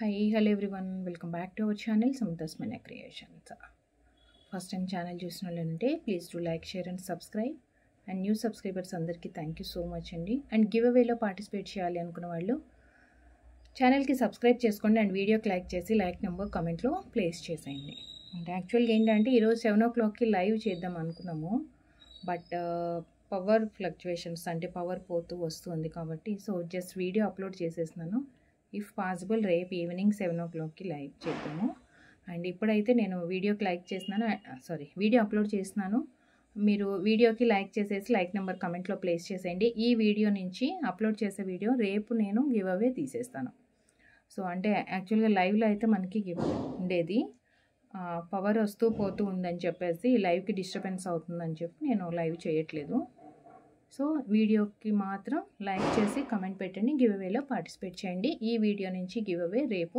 Hi, hello everyone. Welcome back to our channel, Samantha's Mania Creations. First time channel చూసిన వాళ్ళంటే please do like, share and subscribe. And new subscribers అందరికీ thank you so much అండి. And give అవేలో participate చేయాలి అనుకున్న వాళ్ళు ఛానల్కి subscribe చేసుకోండి and వీడియోకి లైక్ చేసి లైక్ నెంబర్ కామెంట్లో ప్లేస్ చేసేయండి. అంటే యాక్చువల్గా ఏంటంటే ఈరోజు 7 o'clockకి లైవ్ చేద్దాం అనుకున్నాము, బట్ పవర్ ఫ్లక్చువేషన్స్ అంటే పవర్ పోతూ వస్తుంది కాబట్టి సో జస్ట్ వీడియో అప్లోడ్ చేసేసినాను. ఇఫ్ పాసిబుల్ రేపు ఈవినింగ్ 7 o'clockకి లైవ్ చేద్దాము. అండ్ ఇప్పుడైతే నేను వీడియోకి లైక్ చేసినాను, వీడియో అప్లోడ్ చేసినాను. మీరు వీడియోకి లైక్ చేసేసి లైక్ నెంబర్ కమెంట్లో ప్లేస్ చేసేయండి. ఈ వీడియో నుంచి అప్లోడ్ చేసే వీడియో రేపు నేను గివ్ అవే తీసేస్తాను. సో అంటే యాక్చువల్గా లైవ్లో అయితే మనకి గివ్ అవే ఉండేది, పవర్ వస్తూ పోతూ ఉందని చెప్పేసి లైవ్కి డిస్టర్బెన్స్ అవుతుందని చెప్పి నేను లైవ్ చేయట్లేదు. సో వీడియోకి మాత్రం లైక్ చేసి కమెంట్ పెట్టండి, గివ్ అవేలో పార్టిసిపేట్ చేయండి. ఈ వీడియో నుంచి గివ్ అవే రేపు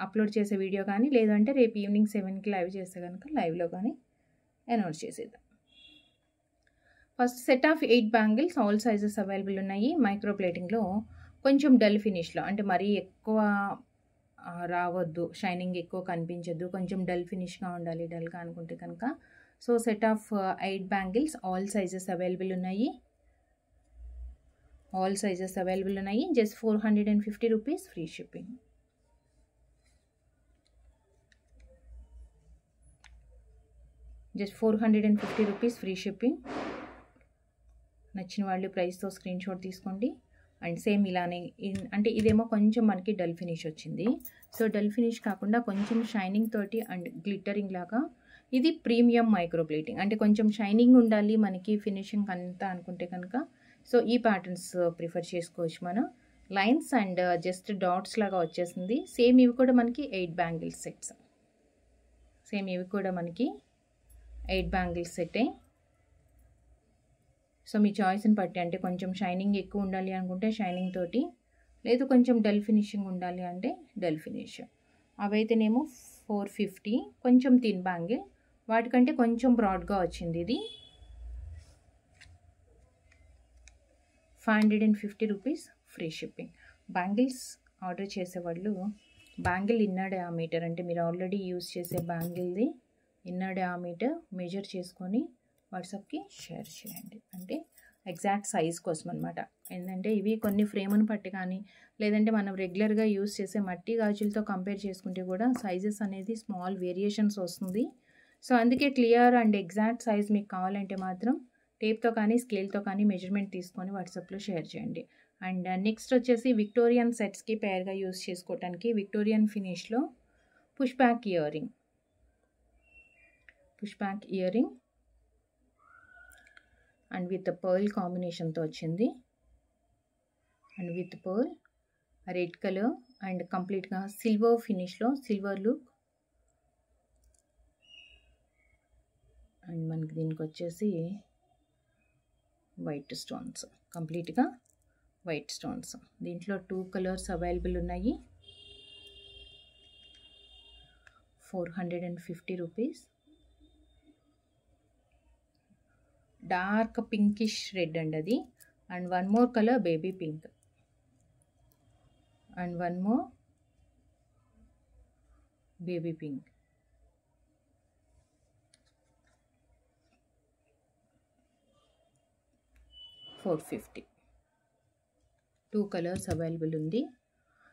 అప్లోడ్ చేసే వీడియో కానీ లేదంటే రేపు ఈవినింగ్ 7కి లైవ్ చేస్తే కనుక లైవ్లో కానీ అనౌన్స్ చేసేద్దాం. First set of 8 bangles, all sizes available ఉన్నాయి. మైక్రో ప్లేటింగ్లో కొంచెం డల్ ఫినిష్లో, అంటే మరీ ఎక్కువ రావద్దు, షైనింగ్ ఎక్కువ కనిపించద్దు, కొంచెం డల్ ఫినిష్గా ఉండాలి, డల్గా అనుకుంటే కనుక so set of 8 bangles, all sizes available ఉన్నాయి. ఆల్ సైజెస్ అవైలబుల్ ఉన్నాయి. Just 450 rupees free shipping. Just 450 rupees free shipping. నచ్చిన వాళ్ళు ప్రైస్తో స్క్రీన్ షాట్ తీసుకోండి. అండ్ సేమ్ ఇలానే అంటే ఇదేమో కొంచెం మనకి డల్ ఫినిష్ వచ్చింది. సో డల్ ఫినిష్ కాకుండా కొంచెం షైనింగ్ తోటి అండ్ గ్లిటరింగ్ లాగా ఇది ప్రీమియం మైక్రో ప్లేటింగ్, అంటే కొంచెం షైనింగ్ ఉండాలి మనకి ఫినిషింగ్ అంతా అనుకుంటే కనుక సో ఈ ప్యాటర్న్స్ ప్రిఫర్ చేసుకోవచ్చు మనం. లైన్స్ అండ్ జస్ట్ డాట్స్ లాగా వచ్చేసింది. సేమ్ ఇవి కూడా మనకి 8 బ్యాంగిల్స్ సెట్స్. సేమ్ ఇవి కూడా మనకి 8 బ్యాంగిల్స్ సెట్టే. సో మీ చాయిస్ని బట్టి, అంటే కొంచెం షైనింగ్ ఎక్కువ ఉండాలి అనుకుంటే షైనింగ్ తోటి, లేదు కొంచెం డల్ ఫినిషింగ్ ఉండాలి అంటే డల్ ఫినిష్. అవైతేనేమో 450, కొంచెం థిన్ బ్యాంగిల్, వాటికంటే కొంచెం బ్రాడ్గా వచ్చింది ఇది 550 rupees free shipping. Bangles order చేసేవాళ్ళు బ్యాంగిల్ ఇన్నర్ డయామీటర్, అంటే మీరు ఆల్రెడీ యూజ్ చేసే బ్యాంగిల్ది ఇన్నర్ డయామీటర్ మెజర్ చేసుకొని వాట్సాప్కి షేర్ చేయండి. అంటే ఎగ్జాక్ట్ సైజ్ కోసం అనమాట. ఏంటంటే ఇవి కొన్ని ఫ్రేమ్ను బట్టి కానీ లేదంటే మనం రెగ్యులర్గా యూజ్ చేసే మట్టి గాజులతో కంపేర్ చేసుకుంటే కూడా సైజెస్ అనేది స్మాల్ వేరియేషన్స్ వస్తుంది. సో అందుకే క్లియర్ అండ్ ఎగ్జాక్ట్ సైజ్ మీకు కావాలంటే మాత్రం టేప్తో కానీ స్కేల్తో కానీ మెజర్మెంట్ తీసుకొని వాట్సాప్లో షేర్ చేయండి. అండ్ నెక్స్ట్ వచ్చేసి విక్టోరియన్ సెట్స్కి పేర్గా యూజ్ చేసుకోవడానికి విక్టోరియన్ ఫినిష్లో push back earring and with pearl కాంబినేషన్తో వచ్చింది. And with pearl red colour and కంప్లీట్గా సిల్వర్ ఫినిష్లో సిల్వర్ లుక్. అండ్ మనకి దీనికి వచ్చేసి వైట్ స్టోన్స్, కంప్లీట్గా వైట్ స్టోన్స్. దీంట్లో 2 కలర్స్ అవైలబుల్ ఉన్నాయి. 450 రూపీస్. డార్క్ పింకిష్ రెడ్ అండి అది. And one more colour baby pink and one more baby pink. $450. 2 colours available ఉంది.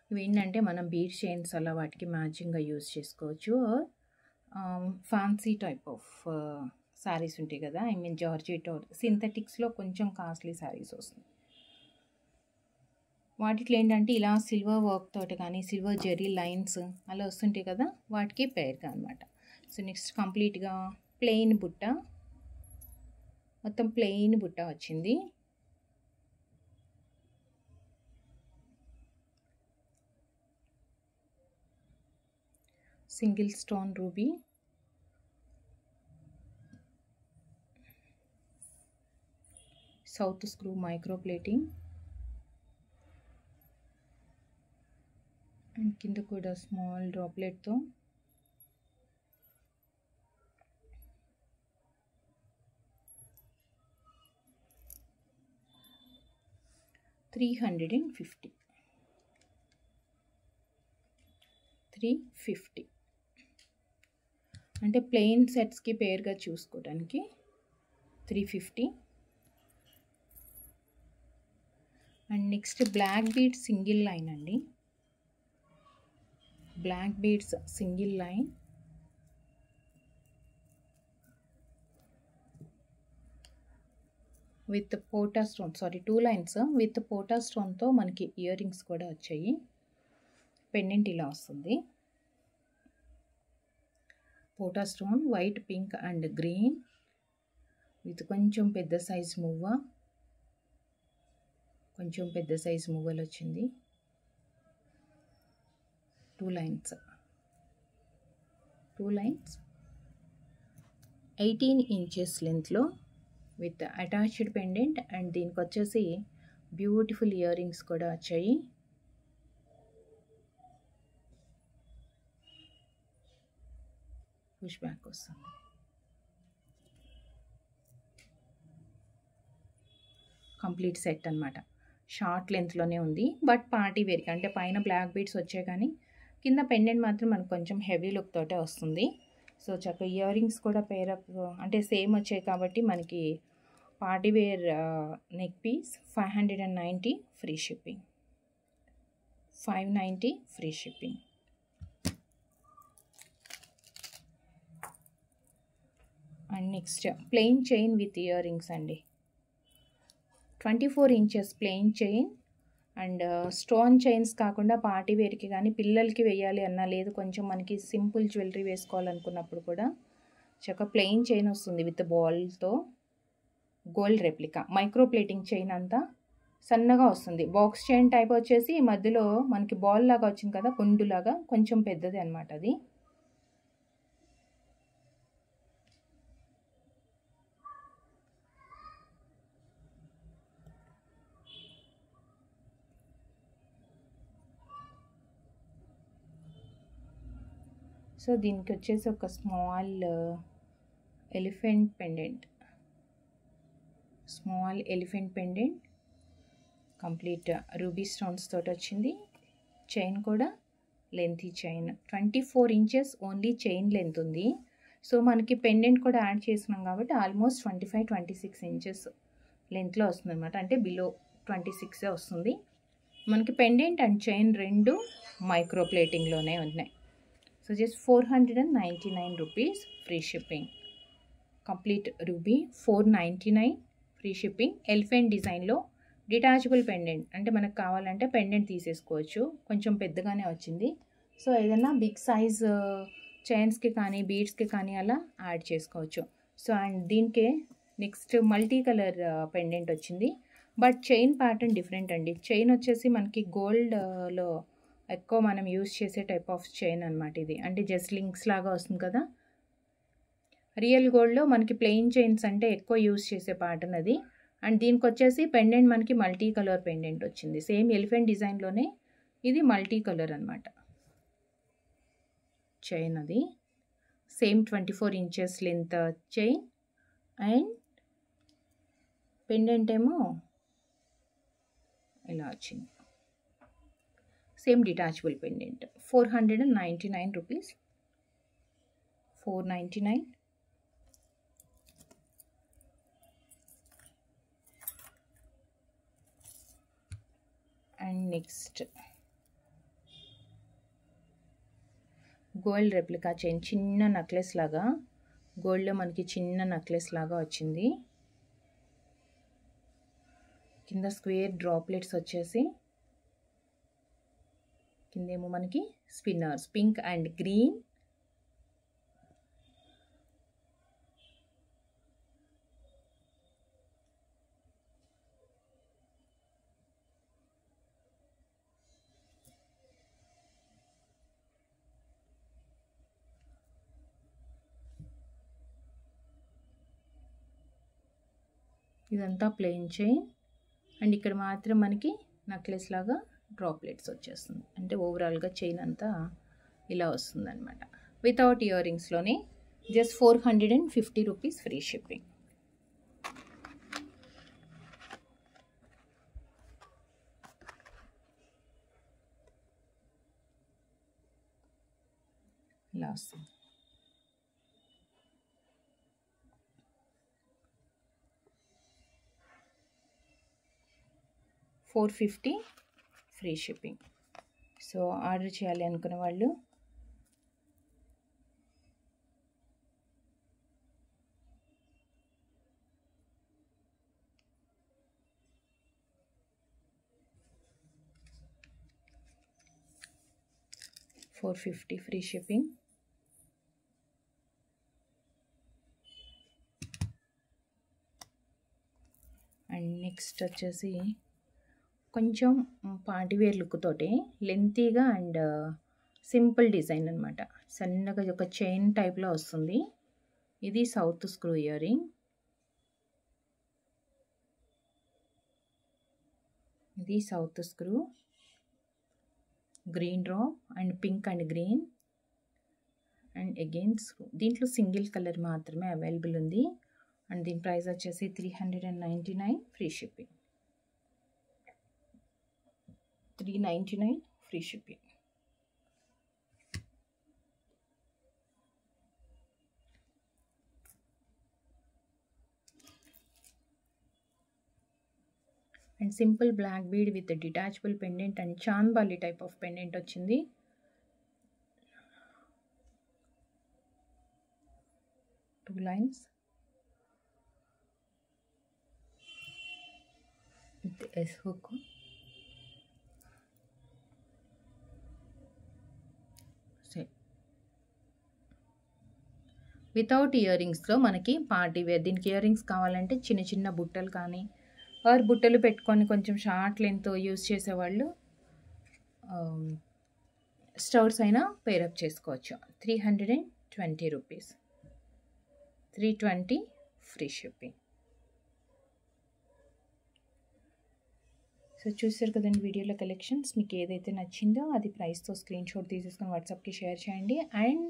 ఇవి ఏంటంటే మనం బీడ్ చైన్స్ అలా వాటికి మ్యాచింగ్గా యూజ్ చేసుకోవచ్చు. ఫ్యాన్సీ టైప్ ఆఫ్ శారీస్ ఉంటాయి కదా, ఐ మీన్ జార్జెట్ ఆర్ సింథటిక్స్లో కొంచెం కాస్ట్లీ శారీస్ వస్తుంది. వాటిలో ఏంటంటే ఇలా సిల్వర్ వర్క్ తోటి కానీ సిల్వర్ జెరీ లైన్స్ అలా వస్తుంటాయి కదా, వాటికి పేరుగా అనమాట. సో నెక్స్ట్ కంప్లీట్గా ప్లెయిన్ బుట్ట, మొత్తం ప్లెయిన్ బుట్ట వచ్చింది. Single stone ruby, south screw micro plating and కింద కూడా స్మాల్ డ్రాప్లెట్తో $350. 350. అంటే ప్లెయిన్ సెట్స్కి పేరుగా చూసుకోవడానికి 350. And next black beads single line అండి. Black beads single line with pota stone, 2 lines with pota స్టోన్తో మనకి ఇయర్ రింగ్స్ కూడా వచ్చాయి. పెండెంట్ ఇలా వస్తుంది. Pota stone white, pink and green with కొంచెం పెద్ద సైజ్ మువ్వ, కొంచెం పెద్ద సైజ్ మువ్వలు వచ్చింది. 2 లైన్స్ 18 ఇంచెస్ లెంత్లో విత్ అటాచ్డ్ పెండెంట్. అండ్ దీనికి వచ్చేసి బ్యూటిఫుల్ ఇయర్ రింగ్స్ కూడా వచ్చాయి. పుష్ బ్యాక్ వస్తుంది. కంప్లీట్ సెట్ అన్నమాట. షార్ట్ లెంత్లోనే ఉంది, బట్ పార్టీ వేర్కి అంటే పైన బ్లాక్ బీడ్స్ వచ్చాయి కానీ కింద పెండెంట్ మాత్రం మనకు కొంచెం హెవీ లుక్ తోటే వస్తుంది. సో చక్కగా ఇయర్ రింగ్స్ కూడా పేరప్ అంటే సేమ్ వచ్చాయి కాబట్టి మనకి party wear neck piece 590 free shipping. 590 free shipping. And next plain chain with ear rings అండి. 24 inches plain chain and stone chains కాకుండా పార్టీ వేర్కి కానీ పిల్లలకి వేయాలి అన్నా, లేదు కొంచెం మనకి సింపుల్ జ్యువెలరీ వేసుకోవాలనుకున్నప్పుడు కూడా చక్కగా ప్లెయిన్ చైన్ వస్తుంది విత్ బాల్తో. Gold replica micro plating chain అంతా సన్నగా వస్తుంది. బాక్స్ చైన్ టైప్ వచ్చేసి మధ్యలో మనకి బాల్ లాగా వచ్చింది కదా, గుండులాగా కొంచెం పెద్దది అనమాట అది. సో దీనికి వచ్చేసి ఒక small elephant pendant, complete ruby stones తోటి వచ్చింది. చైన్ కూడా lengthy chain, 24 inches only chain length ఉంది. సో మనకి పెండెంట్ కూడా యాడ్ చేసినాం కాబట్టి ఆల్మోస్ట్ 25-26 ఇంచెస్ లెంత్లో వస్తుంది అనమాట. అంటే బిలో 26 వస్తుంది మనకి. పెండెంట్ అండ్ చైన్ రెండు మైక్రో ప్లేటింగ్లోనే ఉన్నాయి. So just 499 rupees free shipping. Complete ruby 499 free shipping. Elephant డిజైన్లో డిటాచబుల్ పెండెంట్, అంటే మనకు కావాలంటే పెండెంట్ తీసేసుకోవచ్చు. కొంచెం పెద్దగానే వచ్చింది. సో ఏదైనా బిగ్ సైజ్ చైన్స్కి కానీ బీడ్స్కి కానీ అలా యాడ్ చేసుకోవచ్చు. సో అండ్ దీనికే నెక్స్ట్ మల్టీ కలర్ పెండెంట్ వచ్చింది, బట్ చైన్ ప్యాటర్న్ డిఫరెంట్ అండి. చైన్ వచ్చేసి మనకి గోల్డ్లో ఎక్కువ మనం యూజ్ చేసే టైప్ ఆఫ్ చైన్ అనమాట ఇది. అంటే జస్ట్ లింక్స్ లాగా వస్తుంది కదా. రియల్ గోల్డ్లో మనకి ప్లెయిన్ చైన్స్ అంటే ఎక్కువ యూజ్ చేసే ప్యాటర్న్ అది. అండ్ దీనికి వచ్చేసి పెండెంట్ మనకి మల్టీ కలర్ పెండెంట్ వచ్చింది. సేమ్ ఎలిఫెంట్ డిజైన్లోనే ఇది మల్టీ కలర్ అనమాట చైన్. అది same 24 inches length chain and pendant ఏమో ఇలా వచ్చింది. Same detachable pendant. 499 rupees. 499. And next gold replica chain, చిన్న నెక్లెస్ లాగా గోల్డ్లో మనకి చిన్న నెక్లెస్ లాగా వచ్చింది. కింద స్క్వేర్ డ్రాప్లెట్స్ వచ్చేసి కిందేమో మనకి స్పిన్నర్స్ పింక్ అండ్ గ్రీన్. ఇదంతా ప్లెయిన్ చైన్ అండ్ ఇక్కడ మాత్రం మనకి నెక్లెస్ లాగా డ్రాప్లెట్స్ వచ్చేస్తుంది. అంటే ఓవరాల్గా చైన్ అంతా ఇలా వస్తుంది అనమాట. వితౌట్ ఇయర్ రింగ్స్లోనే జస్ట్ 450 రూపీస్ ఫ్రీ షిప్పింగ్. ఇలా వస్తుంది. $450 ఫ్రీ షిప్పింగ్. సో ఆర్డర్ చేయాలి అనుకునే వాళ్ళు $450 ఫ్రీ షిప్పింగ్. అండ్ నెక్స్ట్ వచ్చేసి కొంచెం పార్టీవేర్ లుక్ తోటి లెంతీగా అండ్ సింపుల్ డిజైన్ అనమాట. సన్నగా ఒక చైన్ టైప్లో వస్తుంది. ఇది సౌత్ స్క్రూ ఇయర్ రింగ్. ఇది south screw, green drop and pink and green and again screw. దీంట్లో సింగిల్ కలర్ మాత్రమే అవైలబుల్ ఉంది. అండ్ దీని ప్రైస్ వచ్చేసి $399 free shipping. $399 free shipping. And simple black bead with detachable pendant and chandbali type of pendant వచ్చింది. Two lines with S hook. Without ఇయర్ రింగ్స్లో మనకి party wear. దీనికి ఇయర్ రింగ్స్ కావాలంటే చిన్న చిన్న బుట్టలు కానీ ఆర్ బుట్టలు పెట్టుకొని కొంచెం షార్ట్ లెంత్ యూస్ చేసేవాళ్ళు స్టర్స్ అయినా పేరప్ చేసుకోవచ్చు. $320. $320 ఫ్రీ షిప్పింగ్. సో చూసారు కదండి వీడియోలో కలెక్షన్స్. మీకు ఏదైతే నచ్చిందో అది ప్రైస్తో స్క్రీన్ షాట్ తీసేసుకొని వాట్సాప్కి షేర్ చేయండి. అండ్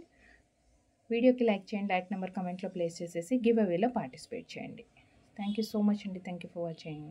వీడియోకి లైక్ చేయండి. లైక్ నెంబర్ కమెంట్లో ప్లేస్ చేసేసి గివ్ అవేలో పార్టిసిపేట్ చేయండి. థ్యాంక్ యూ సో మచ్ అండి. Thank you for watching.